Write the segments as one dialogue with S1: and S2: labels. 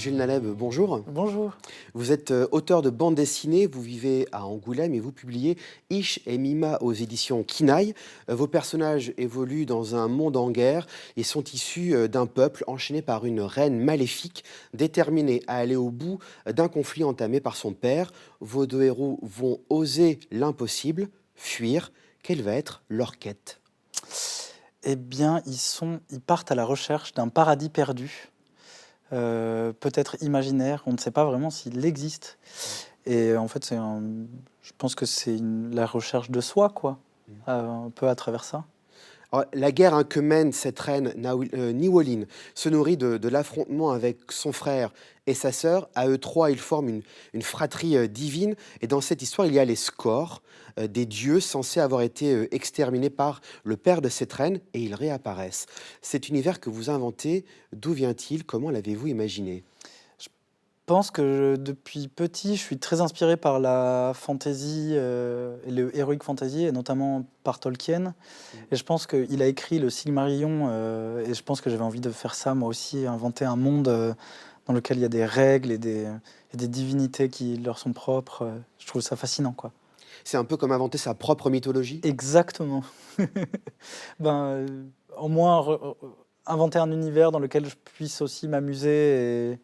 S1: Jules Naleb, bonjour.
S2: Bonjour.
S1: Vous êtes auteur de bande dessinée, vous vivez à Angoulême et vous publiez Ish et Mima aux éditions Kinaï. Vos personnages évoluent dans un monde en guerre et sont issus d'un peuple enchaîné par une reine maléfique déterminée à aller au bout d'un conflit entamé par son père. Vos deux héros vont oser l'impossible, fuir. Quelle va être leur quête?
S2: Eh bien, ils partent à la recherche d'un paradis perdu, peut-être imaginaire, on ne sait pas vraiment s'il existe. Et en fait, je pense que c'est la recherche de soi, quoi, un peu à travers ça.
S1: Alors, la guerre que mène cette reine Niwoline se nourrit de l'affrontement avec son frère et sa sœur. À eux trois, ils forment une fratrie divine. Et dans cette histoire, il y a les Scores, des dieux censés avoir été exterminés par le père de cette reine, et ils réapparaissent. Cet univers que vous inventez, d'où vient-il? Comment l'avez-vous imaginé?
S2: Je pense que depuis petit, je suis très inspiré par la fantasy, et le heroic fantasy, et notamment par Tolkien. Et je pense qu'il a écrit le Silmarillion, et je pense que j'avais envie de faire ça moi aussi, inventer un monde dans lequel il y a des règles et des divinités qui leur sont propres. Je trouve ça fascinant, quoi.
S1: C'est un peu comme inventer sa propre mythologie?
S2: Exactement. Ben, au moins inventer un univers dans lequel je puisse aussi m'amuser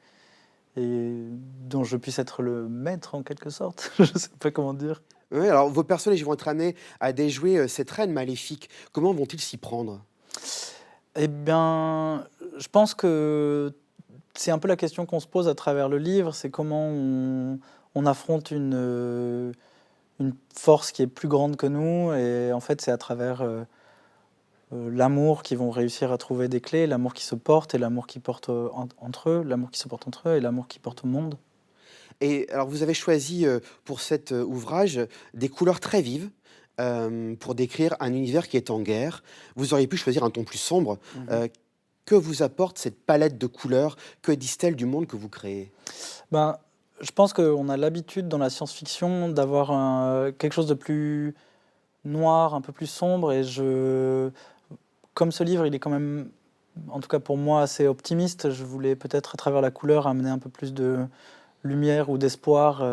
S2: et dont je puisse être le maître en quelque sorte. Je sais pas comment dire.
S1: Oui, alors vos personnages ils vont être amenés à déjouer cette reine maléfique. Comment vont-ils s'y prendre?
S2: Eh bien, je pense que c'est un peu la question qu'on se pose à travers le livre, c'est comment on affronte une force qui est plus grande que nous et en fait, c'est à travers, l'amour qu'ils vont réussir à trouver des clés, l'amour qui se porte et l'amour qui porte, entre eux, l'amour qui se porte entre eux et l'amour qui porte au monde.
S1: Et alors vous avez choisi, pour cet ouvrage, des couleurs très vives, pour décrire un univers qui est en guerre. Vous auriez pu choisir un ton plus sombre.
S2: Mmh.
S1: Heu, que vous apporte cette palette de couleurs? Que disent-elles du monde que vous créez?
S2: Ben, je pense qu'on a l'habitude dans la science-fiction d'avoir quelque chose de plus noir, un peu plus sombre comme ce livre, il est quand même, en tout cas pour moi, assez optimiste, je voulais peut-être à travers la couleur amener un peu plus de lumière ou d'espoir,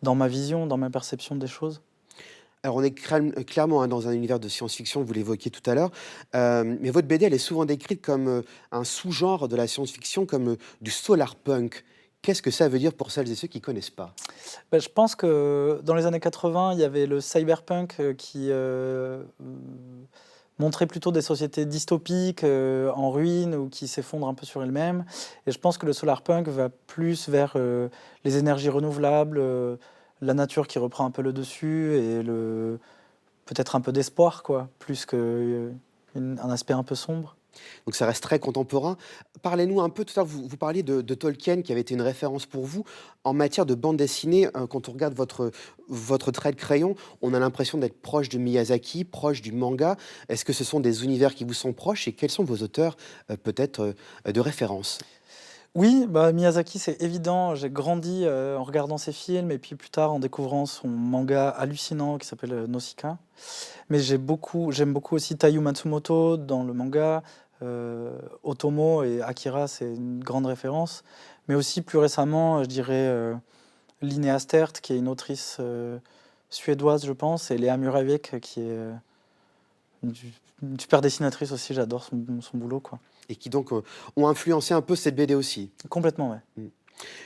S2: dans ma vision, dans ma perception des choses.
S1: Alors on est clairement, hein, dans un univers de science-fiction, vous l'évoquiez tout à l'heure, mais votre BD, elle est souvent décrite comme, un sous-genre de la science-fiction, comme, du solar punk. Qu'est-ce que ça veut dire pour celles et ceux qui connaissent pas?
S2: Bah, je pense que dans les années 80, il y avait le cyberpunk, montrait plutôt des sociétés dystopiques, en ruine ou qui s'effondrent un peu sur elles-mêmes et je pense que le solarpunk va plus vers, les énergies renouvelables, la nature qui reprend un peu le dessus et peut-être un peu d'espoir quoi, plus que, un aspect un peu sombre.
S1: Donc ça reste très contemporain. Parlez-nous un peu, tout à l'heure, vous parliez de Tolkien qui avait été une référence pour vous. En matière de bande dessinée, quand on regarde votre trait de crayon, on a l'impression d'être proche de Miyazaki, proche du manga. Est-ce que ce sont des univers qui vous sont proches et quels sont vos auteurs, peut-être, de référence?
S2: Oui, bah, Miyazaki, c'est évident. J'ai grandi, en regardant ses films et puis plus tard en découvrant son manga hallucinant qui s'appelle, Nausicaa. Mais j'aime beaucoup aussi Taiyo Matsumoto dans le manga, Otomo et Akira, c'est une grande référence. Mais aussi plus récemment, je dirais, Linnea Stert qui est une autrice, suédoise, je pense et Léa Muravec qui est, une une super dessinatrice aussi, j'adore son boulot, quoi.
S1: Et qui donc, ont influencé un peu cette BD aussi?
S2: Complètement, ouais.
S1: Mmh.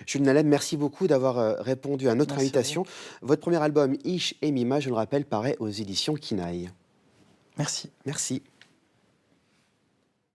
S1: Jules Nalem, merci beaucoup d'avoir, répondu à notre
S2: Merci à vous.
S1: invitation. Votre premier album, Ish et Mima, je le rappelle, paraît aux éditions Kinaï.
S2: Merci.
S1: Merci.